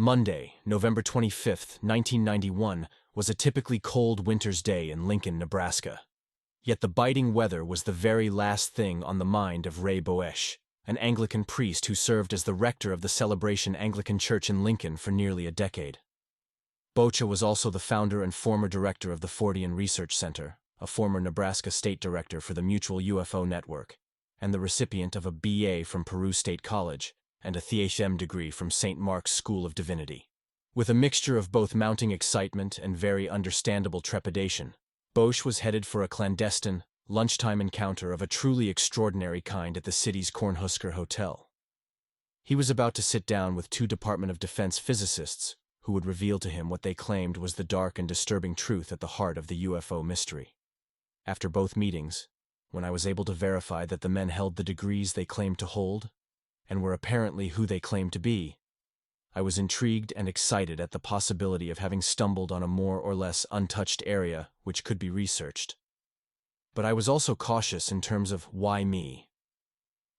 Monday, November 25th, 1991, was a typically cold winter's day in Lincoln, Nebraska. Yet the biting weather was the very last thing on the mind of Ray Boesch, an Anglican priest who served as the rector of the Celebration Anglican Church in Lincoln for nearly a decade. Boesch was also the founder and former director of the Fortean Research Center, a former Nebraska state director for the Mutual UFO Network, and the recipient of a BA from Peru State College and a THM degree from St. Mark's School of Divinity. With a mixture of both mounting excitement and very understandable trepidation, Boesch was headed for a clandestine, lunchtime encounter of a truly extraordinary kind at the city's Cornhusker Hotel. He was about to sit down with two Department of Defense physicists who would reveal to him what they claimed was the dark and disturbing truth at the heart of the UFO mystery. After both meetings, when I was able to verify that the men held the degrees they claimed to hold, and were apparently who they claimed to be, I was intrigued and excited at the possibility of having stumbled on a more or less untouched area which could be researched. But I was also cautious in terms of why me.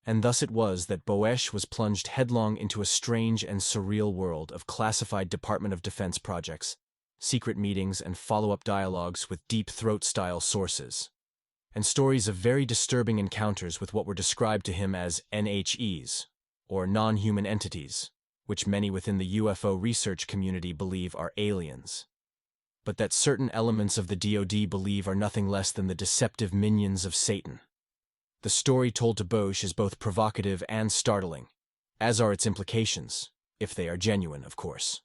And thus it was that Boesch was plunged headlong into a strange and surreal world of classified Department of Defense projects, secret meetings and follow-up dialogues with deep throat-style sources, and stories of very disturbing encounters with what were described to him as NHEs, or non-human entities, which many within the UFO research community believe are aliens, but that certain elements of the DoD believe are nothing less than the deceptive minions of Satan. The story told to Boesch is both provocative and startling, as are its implications, if they are genuine, of course.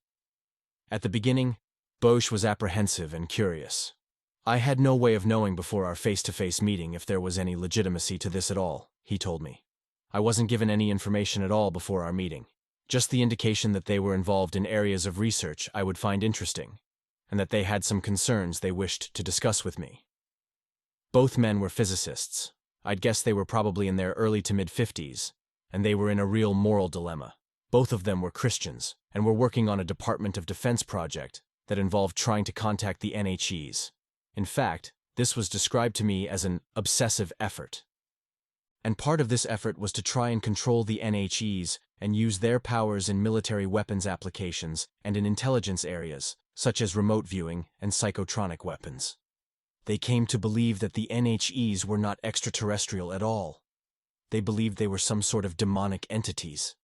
At the beginning, Boesch was apprehensive and curious. I had no way of knowing before our face-to-face meeting if there was any legitimacy to this at all, he told me. I wasn't given any information at all before our meeting, just the indication that they were involved in areas of research I would find interesting, and that they had some concerns they wished to discuss with me. Both men were physicists. I'd guess they were probably in their early to mid-50s, and they were in a real moral dilemma. Both of them were Christians, and were working on a Department of Defense project that involved trying to contact the NHEs. In fact, this was described to me as an obsessive effort. And part of this effort was to try and control the NHEs and use their powers in military weapons applications and in intelligence areas, such as remote viewing and psychotronic weapons. They came to believe that the NHEs were not extraterrestrial at all. They believed they were some sort of demonic entities,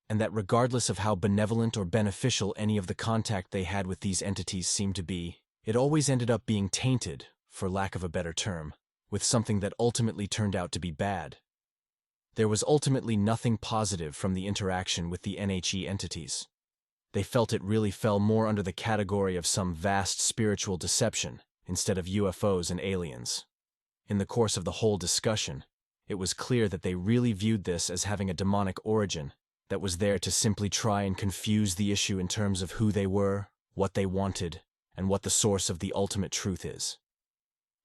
and that regardless of how benevolent or beneficial any of the contact they had with these entities seemed to be, it always ended up being tainted, for lack of a better term, with something that ultimately turned out to be bad. There was ultimately nothing positive from the interaction with the NHE entities. They felt it really fell more under the category of some vast spiritual deception instead of UFOs and aliens. In the course of the whole discussion, it was clear that they really viewed this as having a demonic origin that was there to simply try and confuse the issue in terms of who they were, what they wanted, and what the source of the ultimate truth is.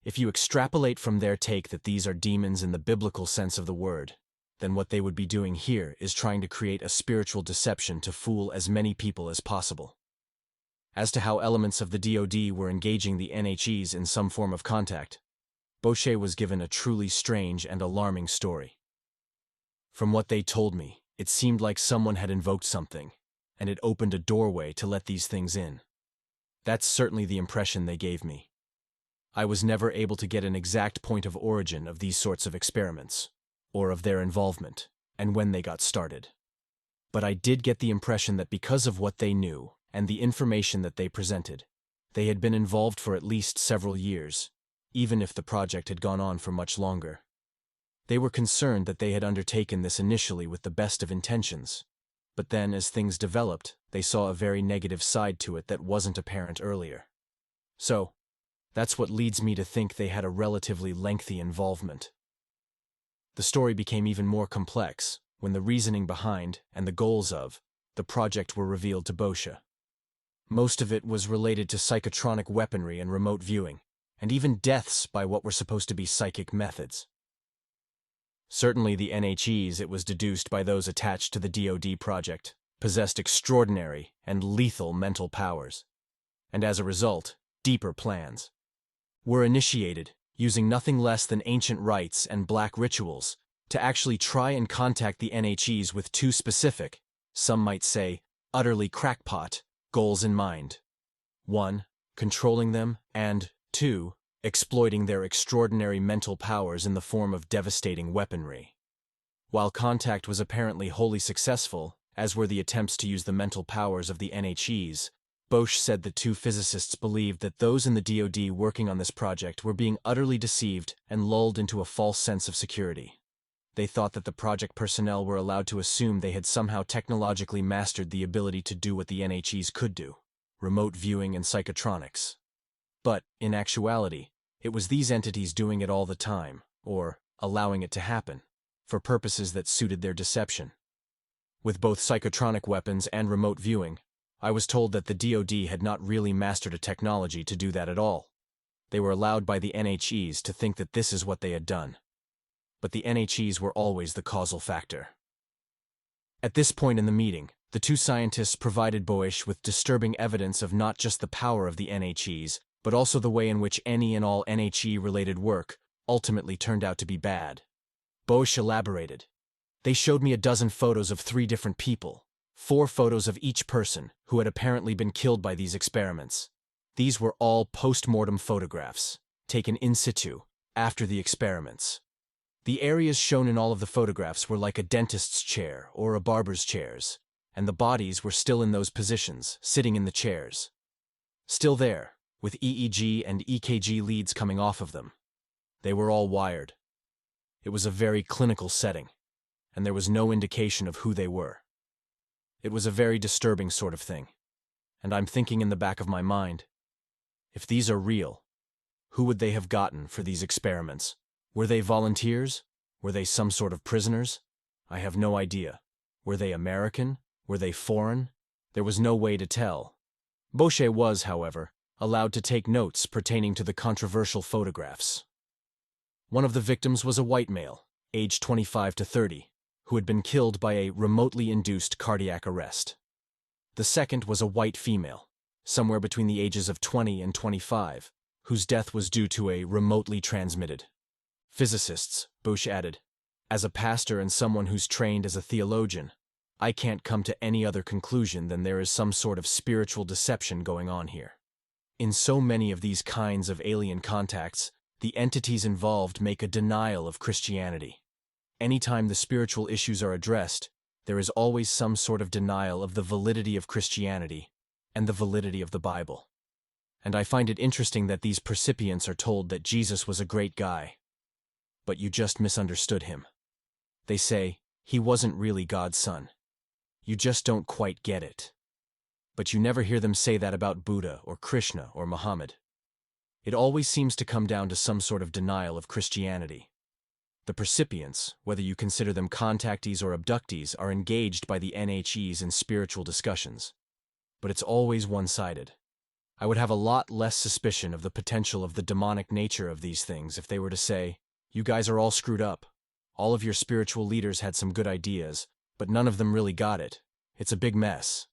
If you extrapolate from their take that these are demons in the biblical sense of the word, then what they would be doing here is trying to create a spiritual deception to fool as many people as possible. As to how elements of the DoD were engaging the NHEs in some form of contact, Boesch was given a truly strange and alarming story. From what they told me, it seemed like someone had invoked something, and it opened a doorway to let these things in. That's certainly the impression they gave me. I was never able to get an exact point of origin of these sorts of experiments, or of their involvement, and when they got started. But I did get the impression that because of what they knew, and the information that they presented, they had been involved for at least several years, even if the project had gone on for much longer. They were concerned that they had undertaken this initially with the best of intentions, but then as things developed, they saw a very negative side to it that wasn't apparent earlier. So, that's what leads me to think they had a relatively lengthy involvement. The story became even more complex when the reasoning behind and the goals of the project were revealed to Boesch. Most of it was related to psychotronic weaponry and remote viewing, and even deaths by what were supposed to be psychic methods. Certainly the NHEs, it was deduced by those attached to the DoD project, possessed extraordinary and lethal mental powers, and as a result, deeper plans were initiated using nothing less than ancient rites and black rituals to actually try and contact the NHEs with two specific, some might say, utterly crackpot goals in mind. 1. Controlling them, and 2. Exploiting their extraordinary mental powers in the form of devastating weaponry. While contact was apparently wholly successful, as were the attempts to use the mental powers of the NHEs, Bosch said the two physicists believed that those in the DoD working on this project were being utterly deceived and lulled into a false sense of security. They thought that the project personnel were allowed to assume they had somehow technologically mastered the ability to do what the NHEs could do: remote viewing and psychotronics. But, in actuality, it was these entities doing it all the time, or allowing it to happen, for purposes that suited their deception. With both psychotronic weapons and remote viewing, I was told that the DoD had not really mastered a technology to do that at all. They were allowed by the NHEs to think that this is what they had done. But the NHEs were always the causal factor. At this point in the meeting, the two scientists provided Bosch with disturbing evidence of not just the power of the NHEs, but also the way in which any and all NHE-related work ultimately turned out to be bad. Bosch elaborated. They showed me a dozen photos of 3 different people, 4 photos of each person who had apparently been killed by these experiments. These were all post-mortem photographs, taken in situ, after the experiments. The areas shown in all of the photographs were like a dentist's chair or a barber's chairs, and the bodies were still in those positions, sitting in the chairs. Still there, with EEG and EKG leads coming off of them. They were all wired. It was a very clinical setting, and there was no indication of who they were. It was a very disturbing sort of thing, and I'm thinking in the back of my mind, if these are real, who would they have gotten for these experiments? Were they volunteers? Were they some sort of prisoners? I have no idea. Were they American? Were they foreign? There was no way to tell. Bosch was, however, allowed to take notes pertaining to the controversial photographs. One of the victims was a white male, aged 25 to 30, who had been killed by a remotely induced cardiac arrest. The second was a white female, somewhere between the ages of 20 and 25, whose death was due to a remotely transmitted. Physicists, Bosch added. As a pastor and someone who's trained as a theologian, I can't come to any other conclusion than there is some sort of spiritual deception going on here. In so many of these kinds of alien contacts, the entities involved make a denial of Christianity. Anytime the spiritual issues are addressed, there is always some sort of denial of the validity of Christianity and the validity of the Bible. And I find it interesting that these percipients are told that Jesus was a great guy. But you just misunderstood him. They say, he wasn't really God's son. You just don't quite get it. But you never hear them say that about Buddha or Krishna or Muhammad. It always seems to come down to some sort of denial of Christianity. The percipients, whether you consider them contactees or abductees, are engaged by the NHEs in spiritual discussions. But it's always one-sided. I would have a lot less suspicion of the potential of the demonic nature of these things if they were to say, you guys are all screwed up. All of your spiritual leaders had some good ideas, but none of them really got it. It's a big mess.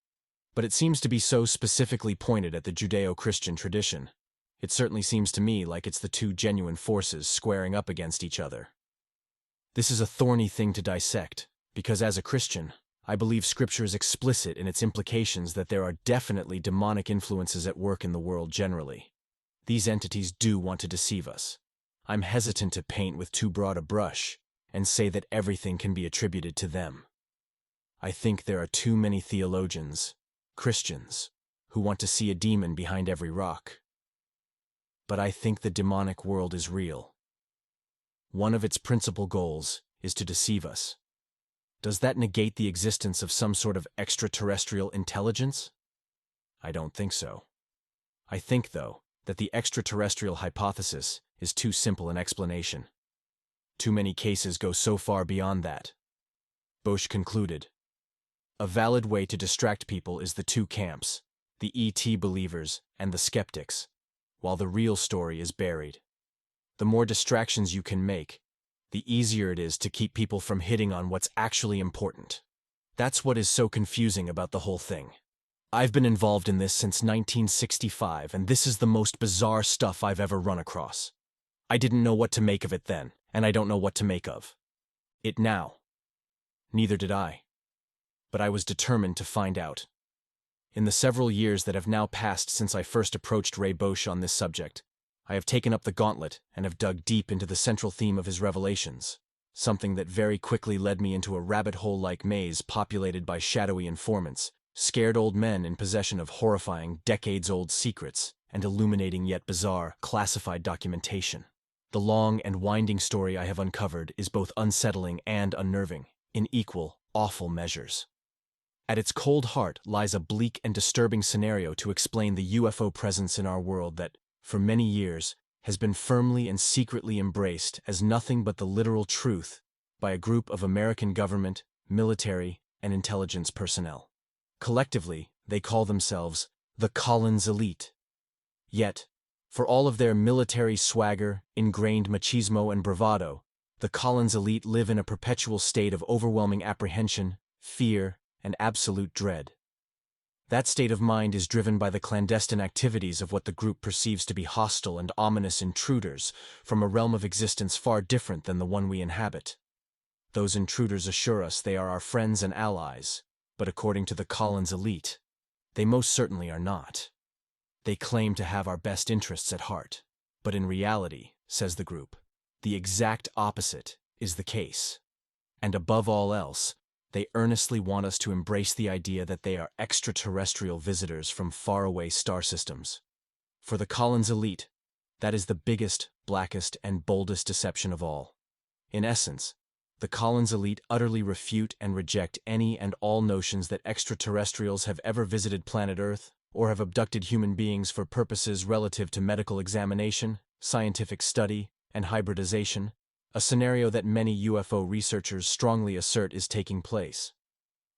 But it seems to be so specifically pointed at the Judeo-Christian tradition. It certainly seems to me like it's the two genuine forces squaring up against each other. This is a thorny thing to dissect, because as a Christian, I believe Scripture is explicit in its implications that there are definitely demonic influences at work in the world generally. These entities do want to deceive us. I'm hesitant to paint with too broad a brush and say that everything can be attributed to them. I think there are too many theologians, Christians, who want to see a demon behind every rock. But I think the demonic world is real. One of its principal goals is to deceive us. Does that negate the existence of some sort of extraterrestrial intelligence? I don't think so. I think, though, that the extraterrestrial hypothesis is too simple an explanation. Too many cases go so far beyond that. Bosch concluded. A valid way to distract people is the two camps, the ET believers and the skeptics, while the real story is buried. The more distractions you can make, the easier it is to keep people from hitting on what's actually important. That's what is so confusing about the whole thing. I've been involved in this since 1965, and this is the most bizarre stuff I've ever run across. I didn't know what to make of it then, and I don't know what to make of it now. Neither did I. But I was determined to find out. In the several years that have now passed since I first approached Ray Boesch on this subject, I have taken up the gauntlet and have dug deep into the central theme of his revelations, something that very quickly led me into a rabbit hole-like maze populated by shadowy informants, scared old men in possession of horrifying, decades-old secrets, and illuminating yet bizarre, classified documentation. The long and winding story I have uncovered is both unsettling and unnerving, in equal, awful measures. At its cold heart lies a bleak and disturbing scenario to explain the UFO presence in our world that, for many years, has been firmly and secretly embraced as nothing but the literal truth by a group of American government, military, and intelligence personnel. Collectively, they call themselves the Collins Elite. Yet, for all of their military swagger, ingrained machismo, and bravado, the Collins Elite live in a perpetual state of overwhelming apprehension, fear, and absolute dread. That state of mind is driven by the clandestine activities of what the group perceives to be hostile and ominous intruders from a realm of existence far different than the one we inhabit. Those intruders assure us they are our friends and allies, but according to the Collins Elite, they most certainly are not. They claim to have our best interests at heart, but in reality, says the group, the exact opposite is the case. And above all else, they earnestly want us to embrace the idea that they are extraterrestrial visitors from faraway star systems. For the Collins Elite, that is the biggest, blackest, and boldest deception of all. In essence, the Collins Elite utterly refute and reject any and all notions that extraterrestrials have ever visited planet Earth or have abducted human beings for purposes relative to medical examination, scientific study, and hybridization, a scenario that many UFO researchers strongly assert is taking place.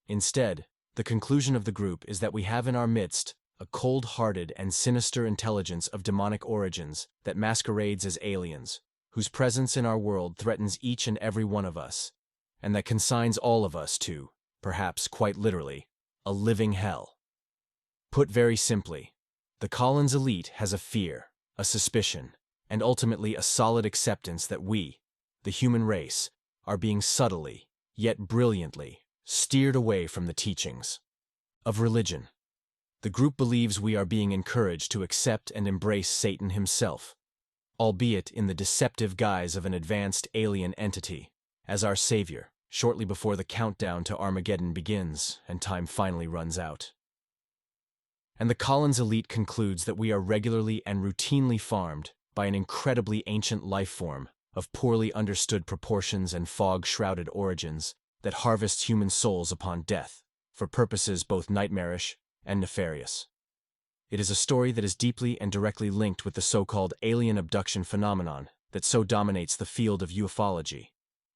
Instead, the conclusion of the group is that we have in our midst a cold-hearted and sinister intelligence of demonic origins that masquerades as aliens, whose presence in our world threatens each and every one of us, and that consigns all of us to, perhaps quite literally, a living hell. Put very simply, the Collins Elite has a fear, a suspicion, and ultimately a solid acceptance that we, the human race, are being subtly, yet brilliantly, steered away from the teachings of religion. The group believes we are being encouraged to accept and embrace Satan himself, albeit in the deceptive guise of an advanced alien entity, as our savior, shortly before the countdown to Armageddon begins and time finally runs out. And the Collins Elite concludes that we are regularly and routinely farmed by an incredibly ancient life form of poorly understood proportions and fog-shrouded origins that harvests human souls upon death, for purposes both nightmarish and nefarious. It is a story that is deeply and directly linked with the so-called alien abduction phenomenon that so dominates the field of ufology,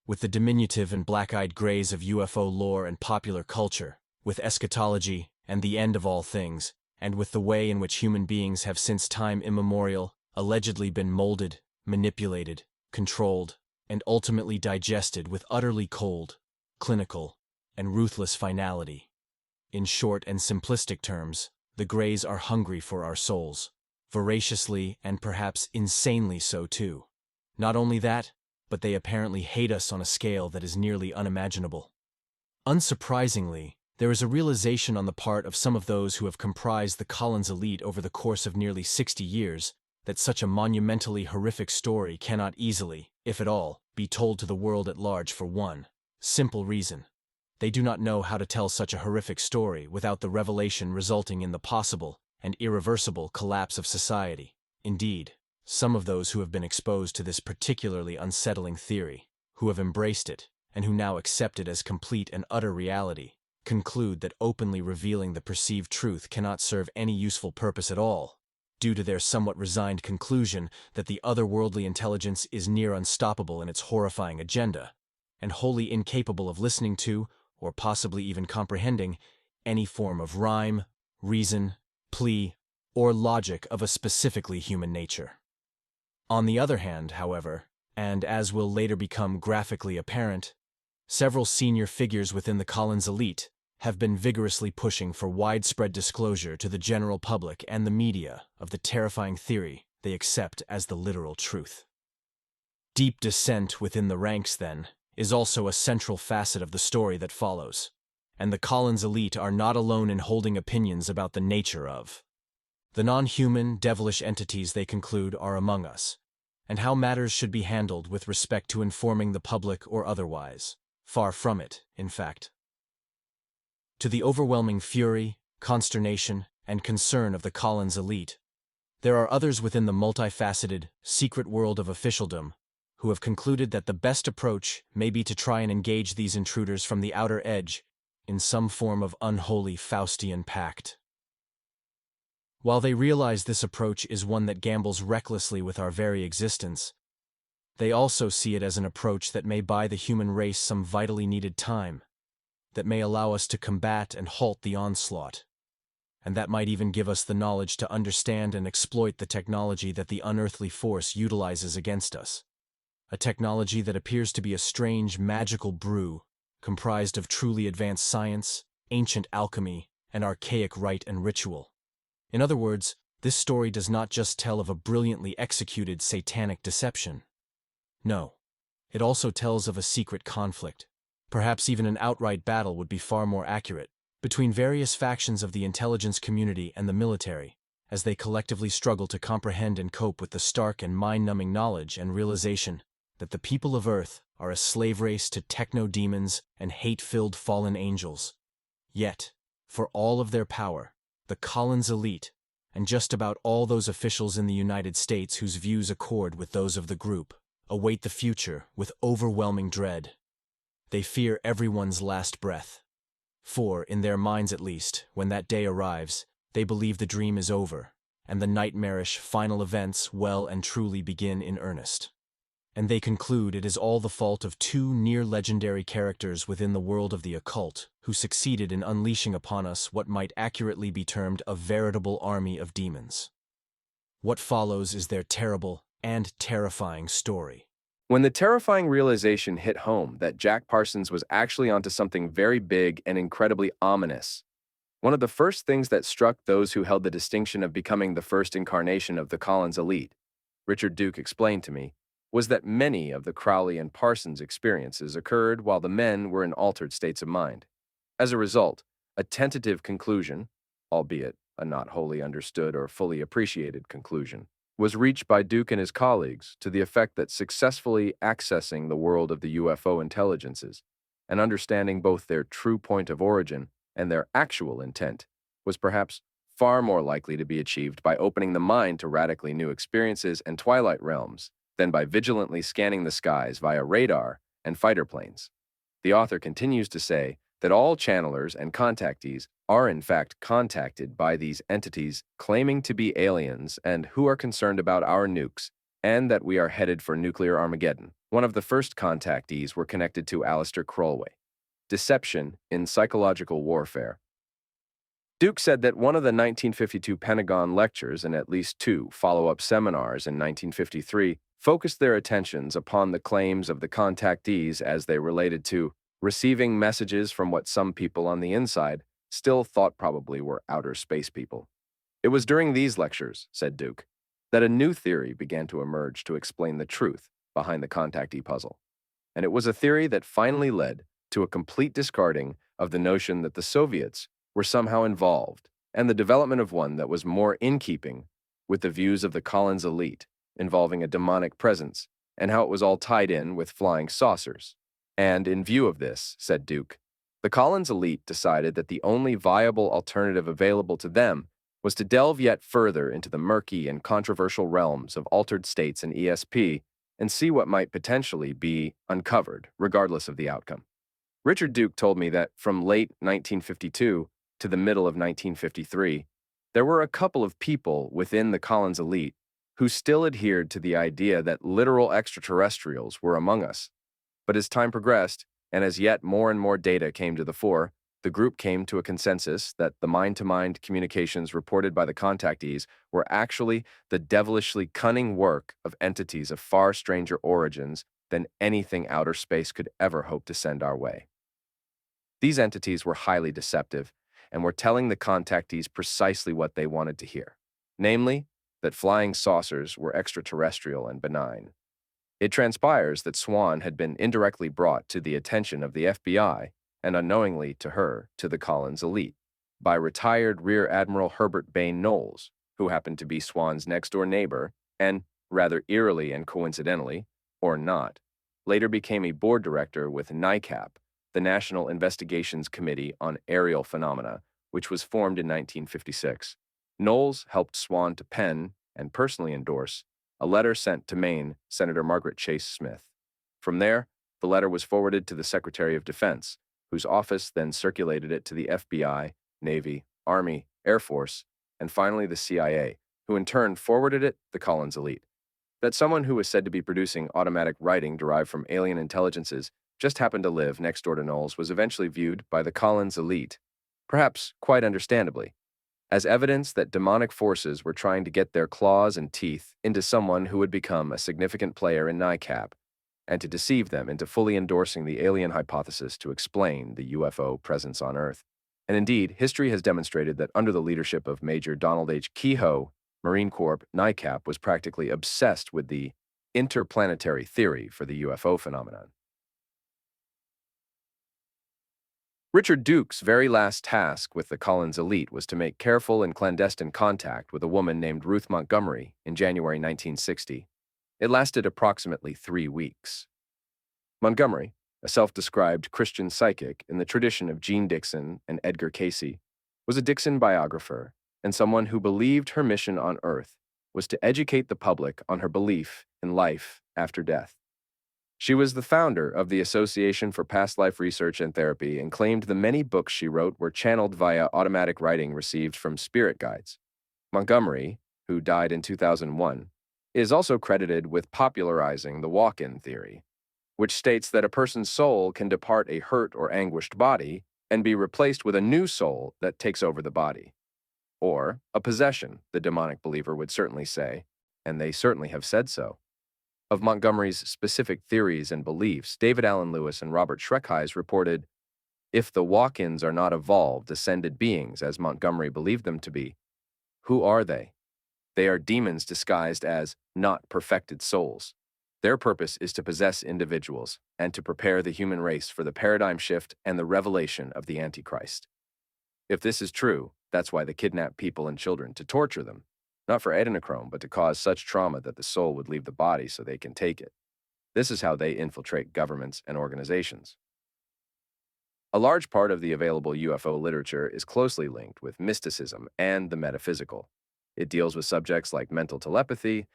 with the diminutive and black-eyed grays of UFO lore and popular culture, with eschatology and the end of all things, and with the way in which human beings have since time immemorial allegedly been molded, manipulated, controlled, and ultimately digested with utterly cold, clinical, and ruthless finality. In short and simplistic terms, the Greys are hungry for our souls, voraciously and perhaps insanely so too. Not only that, but they apparently hate us on a scale that is nearly unimaginable. Unsurprisingly, there is a realization on the part of some of those who have comprised the Collins Elite over the course of nearly 60 years that such a monumentally horrific story cannot easily, if at all, be told to the world at large for one simple reason. They do not know how to tell such a horrific story without the revelation resulting in the possible and irreversible collapse of society. Indeed, some of those who have been exposed to this particularly unsettling theory, who have embraced it, and who now accept it as complete and utter reality, conclude that openly revealing the perceived truth cannot serve any useful purpose at all, due to their somewhat resigned conclusion that the otherworldly intelligence is near unstoppable in its horrifying agenda, and wholly incapable of listening to, or possibly even comprehending, any form of rhyme, reason, plea, or logic of a specifically human nature. On the other hand, however, and as will later become graphically apparent, several senior figures within the Collins Elite have been vigorously pushing for widespread disclosure to the general public and the media of the terrifying theory they accept as the literal truth. Deep dissent within the ranks, then, is also a central facet of the story that follows, And the Collins elite are not alone in holding opinions about the nature of the non-human, devilish entities they conclude are among us, and how matters should be handled with respect to informing the public or otherwise. Far from it, in fact. To the overwhelming fury, consternation, and concern of the Collins elite, there are others within the multifaceted, secret world of officialdom who have concluded that the best approach may be to try and engage these intruders from the outer edge in some form of unholy Faustian pact. While they realize this approach is one that gambles recklessly with our very existence, they also see it as an approach that may buy the human race some vitally needed time, that may allow us to combat and halt the onslaught, and that might even give us the knowledge to understand and exploit the technology that the unearthly force utilizes against us. A technology that appears to be a strange, magical brew, comprised of truly advanced science, ancient alchemy, and archaic rite and ritual. In other words, this story does not just tell of a brilliantly executed satanic deception. No, it also tells of a secret conflict. Perhaps even an outright battle would be far more accurate, between various factions of the intelligence community and the military, as they collectively struggle to comprehend and cope with the stark and mind-numbing knowledge and realization that the people of Earth are a slave race to techno-demons and hate-filled fallen angels. Yet, for all of their power, the Collins elite, and just about all those officials in the United States whose views accord with those of the group, await the future with overwhelming dread. They fear everyone's last breath. For, in their minds at least, when that day arrives, they believe the dream is over, and the nightmarish final events well and truly begin in earnest. And they conclude it is all the fault of two near-legendary characters within the world of the occult who succeeded in unleashing upon us what might accurately be termed a veritable army of demons. What follows is their terrible and terrifying story. When the terrifying realization hit home that Jack Parsons was actually onto something very big and incredibly ominous, one of the first things that struck those who held the distinction of becoming the first incarnation of the Collins elite, Richard Duke explained to me, was that many of the Crowley and Parsons experiences occurred while the men were in altered states of mind. As a result, a tentative conclusion, albeit a not wholly understood or fully appreciated conclusion, was reached by Duke and his colleagues to the effect that successfully accessing the world of the UFO intelligences and understanding both their true point of origin and their actual intent was perhaps far more likely to be achieved by opening the mind to radically new experiences and twilight realms than by vigilantly scanning the skies via radar and fighter planes. The author continues to say that all channelers and contactees are in fact contacted by these entities claiming to be aliens and who are concerned about our nukes, and that we are headed for nuclear Armageddon. One of the first contactees were connected to Aleister Crowley. Deception in Psychological Warfare. Duke said that one of the 1952 Pentagon lectures and at least two follow-up seminars in 1953 focused their attentions upon the claims of the contactees as they related to receiving messages from what some people on the inside still thought probably were outer space people. It was during these lectures, said Duke, that a new theory began to emerge to explain the truth behind the contactee puzzle. And it was a theory that finally led to a complete discarding of the notion that the Soviets were somehow involved, and the development of one that was more in keeping with the views of the Collins elite, involving a demonic presence, and how it was all tied in with flying saucers. And in view of this, said Duke, the Collins elite decided that the only viable alternative available to them was to delve yet further into the murky and controversial realms of altered states and ESP and see what might potentially be uncovered, regardless of the outcome. Richard Duke told me that from late 1952 to the middle of 1953, there were a couple of people within the Collins elite who still adhered to the idea that literal extraterrestrials were among us. But as time progressed, and as yet more and more data came to the fore, the group came to a consensus that the mind-to-mind communications reported by the contactees were actually the devilishly cunning work of entities of far stranger origins than anything outer space could ever hope to send our way. These entities were highly deceptive and were telling the contactees precisely what they wanted to hear, namely, that flying saucers were extraterrestrial and benign. It transpires that Swan had been indirectly brought to the attention of the FBI and unknowingly to her, to the Collins elite, by retired Rear Admiral Herbert Bain Knowles, who happened to be Swan's next-door neighbor and, rather eerily and coincidentally, or not, later became a board director with NICAP, the National Investigations Committee on Aerial Phenomena, which was formed in 1956. Knowles helped Swan to pen, and personally endorse, a letter sent to Maine Senator Margaret Chase Smith. From there, the letter was forwarded to the Secretary of Defense, whose office then circulated it to the FBI, Navy, Army, Air Force, and finally the CIA, who in turn forwarded it to the Collins elite. That someone who was said to be producing automatic writing derived from alien intelligences just happened to live next door to Knowles was eventually viewed by the Collins elite, perhaps quite understandably, as evidence that demonic forces were trying to get their claws and teeth into someone who would become a significant player in NICAP, and to deceive them into fully endorsing the alien hypothesis to explain the UFO presence on Earth. And indeed, history has demonstrated that under the leadership of Major Donald H. Kehoe, Marine Corps NICAP was practically obsessed with the interplanetary theory for the UFO phenomenon. Richard Duke's very last task with the Collins elite was to make careful and clandestine contact with a woman named Ruth Montgomery in January 1960. It lasted approximately 3 weeks. Montgomery, a self-described Christian psychic in the tradition of Jeane Dixon and Edgar Cayce, was a Dixon biographer and someone who believed her mission on Earth was to educate the public on her belief in life after death. She was the founder of the Association for Past Life Research and Therapy and claimed the many books she wrote were channeled via automatic writing received from spirit guides. Montgomery, who died in 2001, is also credited with popularizing the walk-in theory, which states that a person's soul can depart a hurt or anguished body and be replaced with a new soul that takes over the body. Or a possession, the demonic believer would certainly say, and they certainly have said so. Of Montgomery's specific theories and beliefs, David Allen Lewis and Robert Schreckheis reported, if the walk-ins are not evolved, ascended beings, as Montgomery believed them to be, who are they? They are demons disguised as not perfected souls. Their purpose is to possess individuals and to prepare the human race for the paradigm shift and the revelation of the Antichrist. If this is true, that's why they kidnap people and children to torture them, not for adrenochrome, but to cause such trauma that the soul would leave the body so they can take it. This is how they infiltrate governments and organizations. A large part of the available UFO literature is closely linked with mysticism and the metaphysical. It deals with subjects like mental telepathy,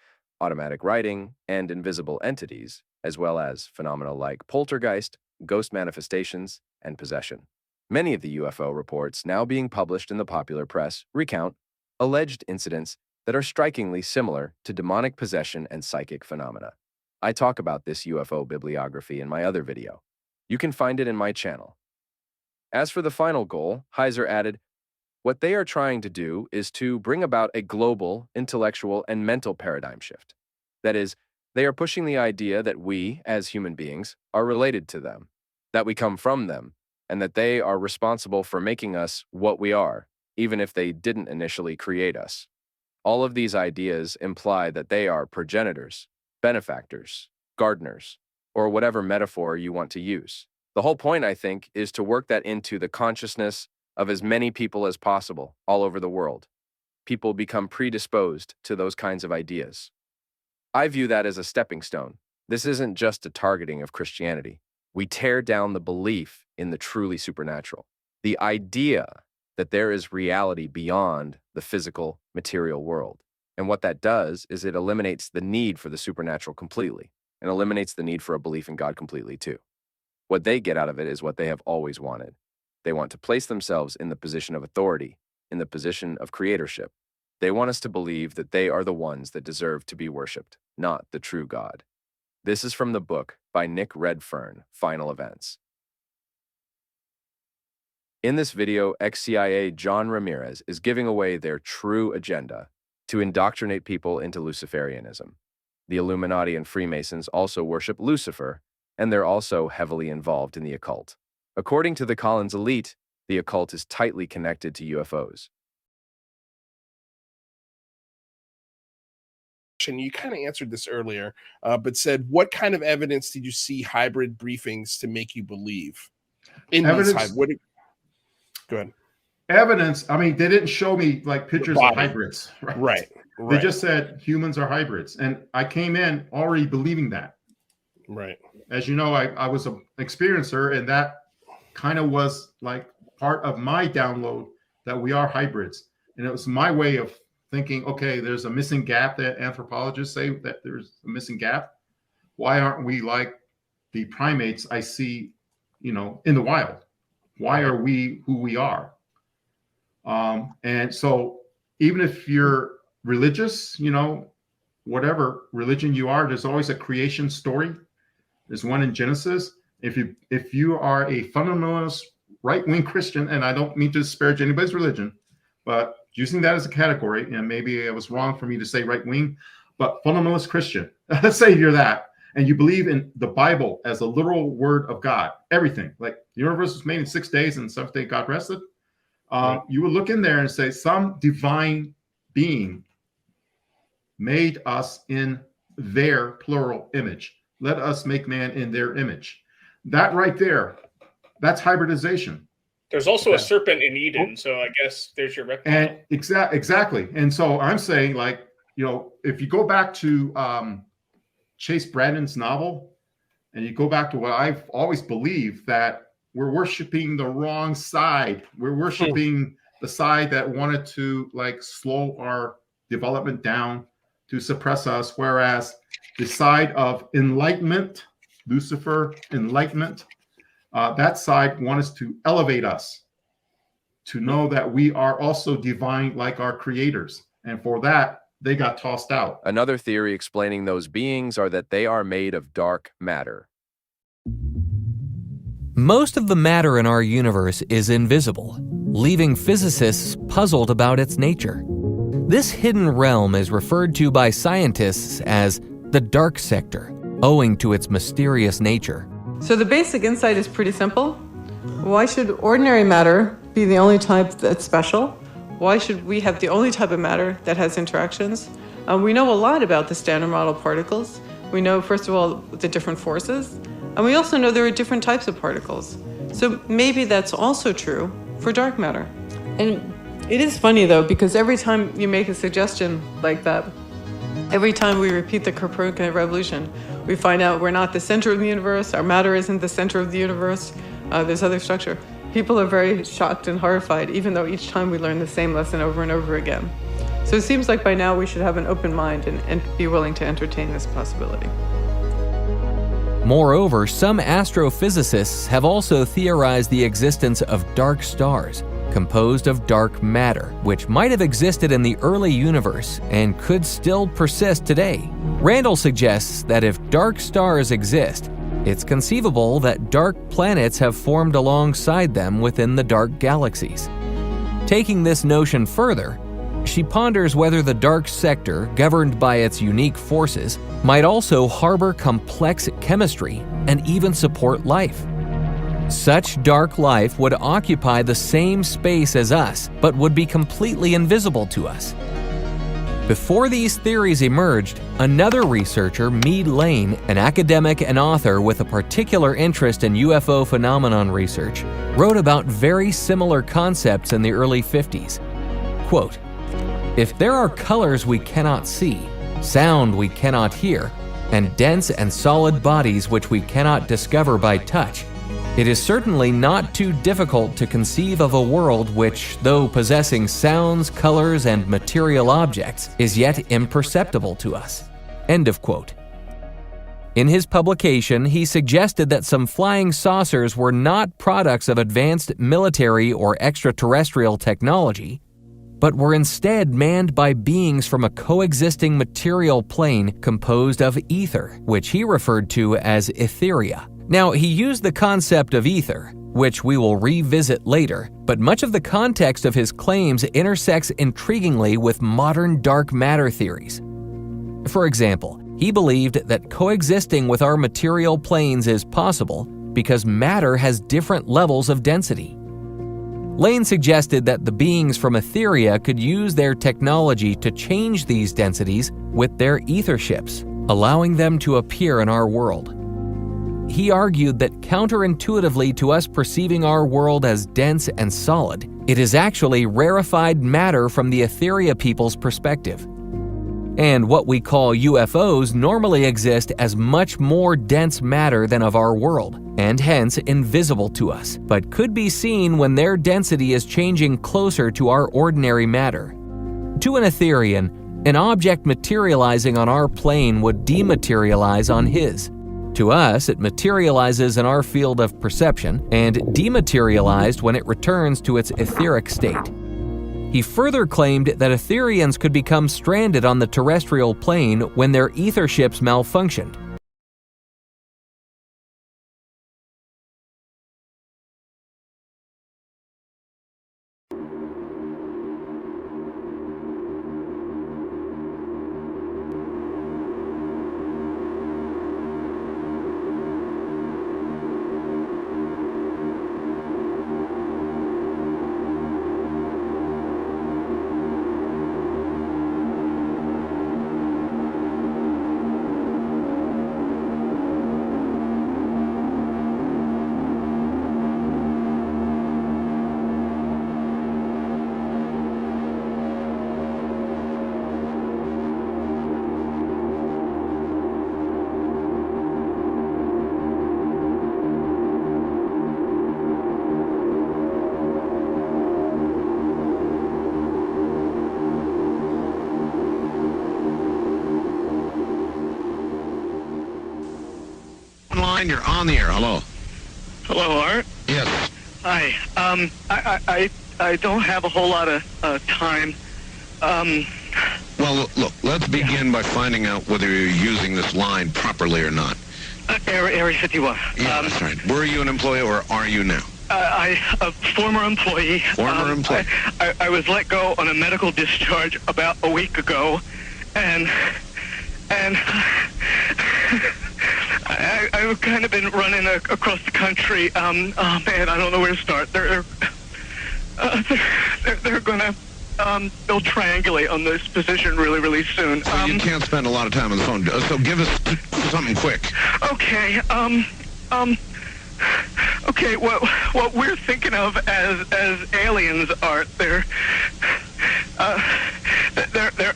automatic writing, and invisible entities, as well as phenomena like poltergeist, ghost manifestations, and possession. Many of the UFO reports now being published in the popular press recount alleged incidents that are strikingly similar to demonic possession and psychic phenomena. I talk about this UFO bibliography in my other video. You can find it in my channel. As for the final goal, Heiser added, what they are trying to do is to bring about a global, intellectual, and mental paradigm shift. That is, they are pushing the idea that we, as human beings, are related to them, that we come from them, and that they are responsible for making us what we are, even if they didn't initially create us. All of these ideas imply that they are progenitors, benefactors, gardeners, or whatever metaphor you want to use. The whole point, I think, is to work that into the consciousness of as many people as possible all over the world. People become predisposed to those kinds of ideas. I view that as a stepping stone. This isn't just a targeting of Christianity. We tear down the belief in the truly supernatural. The idea that there is reality beyond the physical, material world. And what that does is it eliminates the need for the supernatural completely, and eliminates the need for a belief in God completely too. What they get out of it is what they have always wanted. They want to place themselves in the position of authority, in the position of creatorship. They want us to believe that they are the ones that deserve to be worshipped, not the true God. This is from the book by Nick Redfern, Final Events. In this video, ex-CIA John Ramirez is giving away their true agenda to indoctrinate people into Luciferianism. The Illuminati and Freemasons also worship Lucifer, and they're also heavily involved in the occult. According to the Collins elite, the occult is tightly connected to UFOs. And you kind of answered this earlier, but said, what kind of evidence did you see hybrid briefings to make you believe? In Evidence- these hybrids. Go ahead. Evidence, I mean, they didn't show me like pictures of Body. hybrids, right? Right. They just said humans are hybrids. And I came in already believing that. Right. As you know, I was an experiencer, and that kind of was like part of my download that we are hybrids. And it was my way of thinking, okay, there's a missing gap that anthropologists say that there's a missing gap. Why aren't we like the primates I see, in the wild? Why are we who we are? And so even if you're religious, whatever religion you are, there's always a creation story. There's one in Genesis. If you are a fundamentalist right-wing Christian, and I don't mean to disparage anybody's religion, but using that as a category, and maybe it was wrong for me to say right-wing, but fundamentalist Christian, let's say you're that, and you believe in the Bible as a literal word of God, everything, like the universe was made in 6 days and the seventh day God rested, you would look in there and say some divine being made us in their plural image. Let us make man in their image. That right there, that's hybridization. There's also a serpent in Eden, so I guess there's your reptile. And exactly. And so I'm saying, like, if you go back to Chase Brandon's novel, and you go back to what I've always believed, that we're worshiping the wrong side. We're worshiping the side that wanted to like slow our development down, to suppress us, whereas the side of enlightenment, Lucifer, enlightenment, that side wants to elevate us, to know that we are also divine like our creators. And for that, they got tossed out. Another theory explaining those beings are that they are made of dark matter. Most of the matter in our universe is invisible, leaving physicists puzzled about its nature. This hidden realm is referred to by scientists as the dark sector, owing to its mysterious nature. So the basic insight is pretty simple. Why should ordinary matter be the only type that's special? Why should we have the only type of matter that has interactions? We know a lot about the standard model particles. We know, first of all, the different forces. And we also know there are different types of particles. So maybe that's also true for dark matter. And it is funny, though, because every time you make a suggestion like that, every time we repeat the Copernican revolution, we find out we're not the center of the universe, our matter isn't the center of the universe, there's other structure. People are very shocked and horrified, even though each time we learn the same lesson over and over again. So it seems like by now we should have an open mind and be willing to entertain this possibility. Moreover, some astrophysicists have also theorized the existence of dark stars, composed of dark matter, which might have existed in the early universe and could still persist today. Randall suggests that if dark stars exist, it's conceivable that dark planets have formed alongside them within the dark galaxies. Taking this notion further, she ponders whether the dark sector, governed by its unique forces, might also harbor complex chemistry and even support life. Such dark life would occupy the same space as us, but would be completely invisible to us. Before these theories emerged, another researcher, Mead Lane, an academic and author with a particular interest in UFO phenomenon research, wrote about very similar concepts in the early 50s. Quote, "If there are colors we cannot see, sound we cannot hear, and dense and solid bodies which we cannot discover by touch, it is certainly not too difficult to conceive of a world which, though possessing sounds, colors, and material objects, is yet imperceptible to us." End of quote. In his publication, he suggested that some flying saucers were not products of advanced military or extraterrestrial technology, but were instead manned by beings from a coexisting material plane composed of ether, which he referred to as etheria. Now, he used the concept of ether, which we will revisit later, but much of the context of his claims intersects intriguingly with modern dark matter theories. For example, he believed that coexisting with our material planes is possible because matter has different levels of density. Lane suggested that the beings from Etheria could use their technology to change these densities with their ether ships, allowing them to appear in our world. He argued that counterintuitively to us perceiving our world as dense and solid, it is actually rarefied matter from the Etheria people's perspective. And what we call UFOs normally exist as much more dense matter than of our world, and hence invisible to us, but could be seen when their density is changing closer to our ordinary matter. To an Etherian, an object materializing on our plane would dematerialize on his. To us, it materializes in our field of perception and dematerialized when it returns to its etheric state. He further claimed that Etherians could become stranded on the terrestrial plane when their ether ships malfunctioned. You're on the air. Hello. Hello, Art. Yes. Hi. I don't have a whole lot of time. Well, look, let's begin by finding out whether you're using this line properly or not. Area 51. Yeah, that's right. Were you an employee or are you now? A former employee. Former employee. I was let go on a medical discharge about a week ago, and I've kind of been running across the country. Oh man, I don't know where to start. They're gonna they'll triangulate on this position really soon. So you can't spend a lot of time on the phone. So give us something quick. Okay. Okay. What we're thinking of as aliens are they're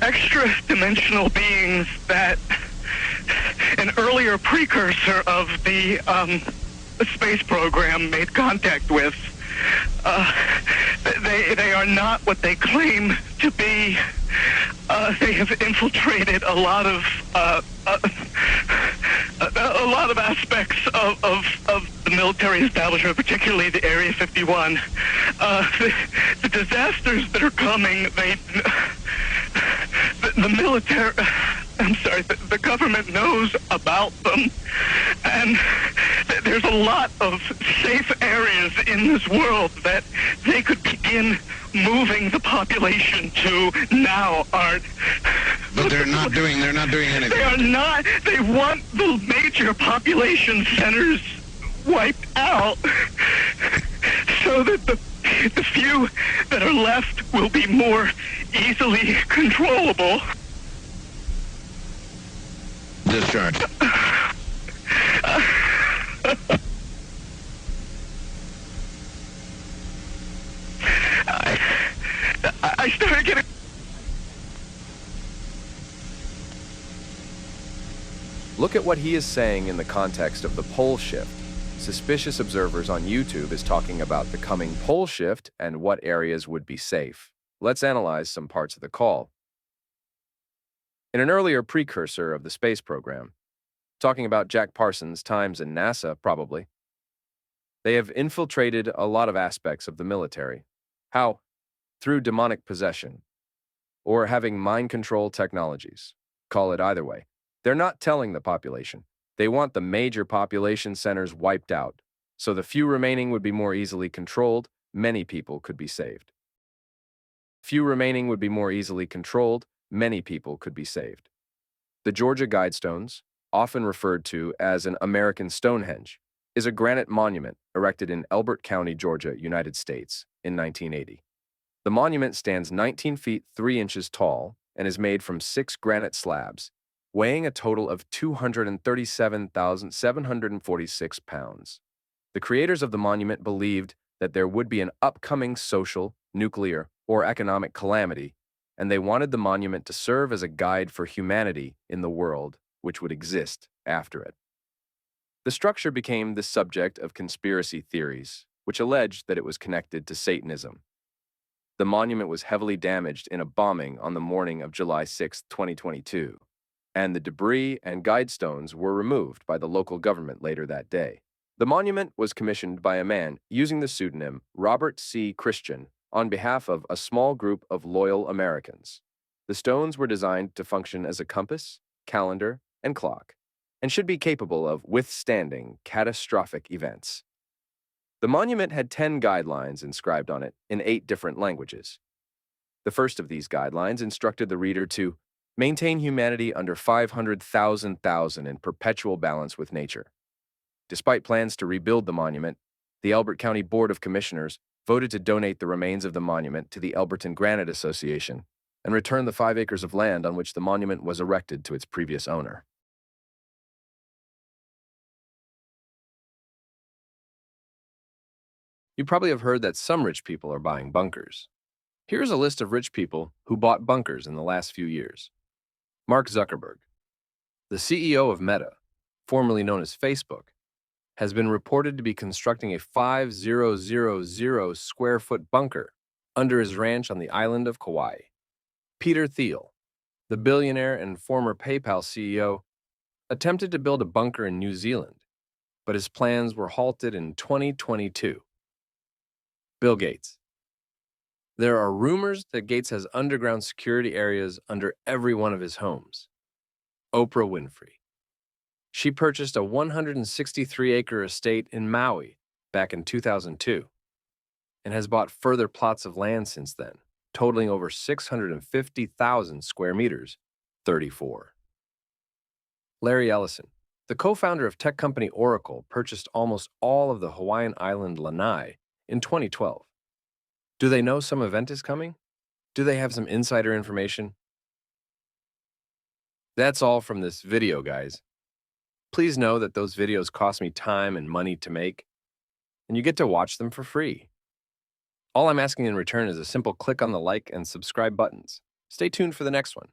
extra-dimensional beings that an earlier precursor of the space program made contact with. They are not what they claim to be. They have infiltrated a lot of aspects of the military establishment, particularly the Area 51. The disasters that are coming, the military, I'm sorry, the government knows about them, and there's a lot of safe areas in this world that they could begin moving the population to now, Art. But they're not doing anything. They are not. They want the major population centers wiped out so that the few that are left will be more easily controllable. Discharge. I started getting... Look at what he is saying in the context of the pole shift. Suspicious observers on YouTube is talking about the coming pole shift and what areas would be safe. Let's analyze some parts of the call. In an earlier precursor of the space program, talking about Jack Parsons' times in NASA, probably, they have infiltrated a lot of aspects of the military. How? Through demonic possession, or having mind control technologies. Call it either way. They're not telling the population. They want the major population centers wiped out, so the few remaining would be more easily controlled, many people could be saved. Few remaining would be more easily controlled, many people could be saved. The Georgia Guidestones, often referred to as an American Stonehenge, is a granite monument erected in Elbert County, Georgia, United States, in 1980. The monument stands 19 feet 3 inches tall and is made from 6 granite slabs, weighing a total of 237,746 pounds. The creators of the monument believed that there would be an upcoming social, nuclear, or economic calamity, and they wanted the monument to serve as a guide for humanity in the world which would exist after it. The structure became the subject of conspiracy theories, which alleged that it was connected to Satanism. The monument was heavily damaged in a bombing on the morning of July 6, 2022, and the debris and guide stones were removed by the local government later that day. The monument was commissioned by a man using the pseudonym Robert C. Christian on behalf of a small group of loyal Americans. The stones were designed to function as a compass, calendar, and clock, and should be capable of withstanding catastrophic events. The monument had 10 guidelines inscribed on it in 8 different languages. The first of these guidelines instructed the reader to maintain humanity under 500,000 in perpetual balance with nature. Despite plans to rebuild the monument, the Elbert County Board of Commissioners voted to donate the remains of the monument to the Elberton Granite Association and return the 5 acres of land on which the monument was erected to its previous owner. You probably have heard that some rich people are buying bunkers. Here's a list of rich people who bought bunkers in the last few years. Mark Zuckerberg, the CEO of Meta, formerly known as Facebook, has been reported to be constructing a 5,000 square foot bunker under his ranch on the island of Kauai. Peter Thiel, the billionaire and former PayPal CEO, attempted to build a bunker in New Zealand, but his plans were halted in 2022. Bill Gates. There are rumors that Gates has underground security areas under every one of his homes. Oprah Winfrey. She purchased a 163-acre estate in Maui back in 2002 and has bought further plots of land since then, totaling over 650,000 square meters, 34. Larry Ellison, the co-founder of tech company Oracle, purchased almost all of the Hawaiian island Lanai in 2012. Do they know some event is coming? Do they have some insider information? That's all from this video, guys. Please know that those videos cost me time and money to make, and you get to watch them for free. All I'm asking in return is a simple click on the like and subscribe buttons. Stay tuned for the next one.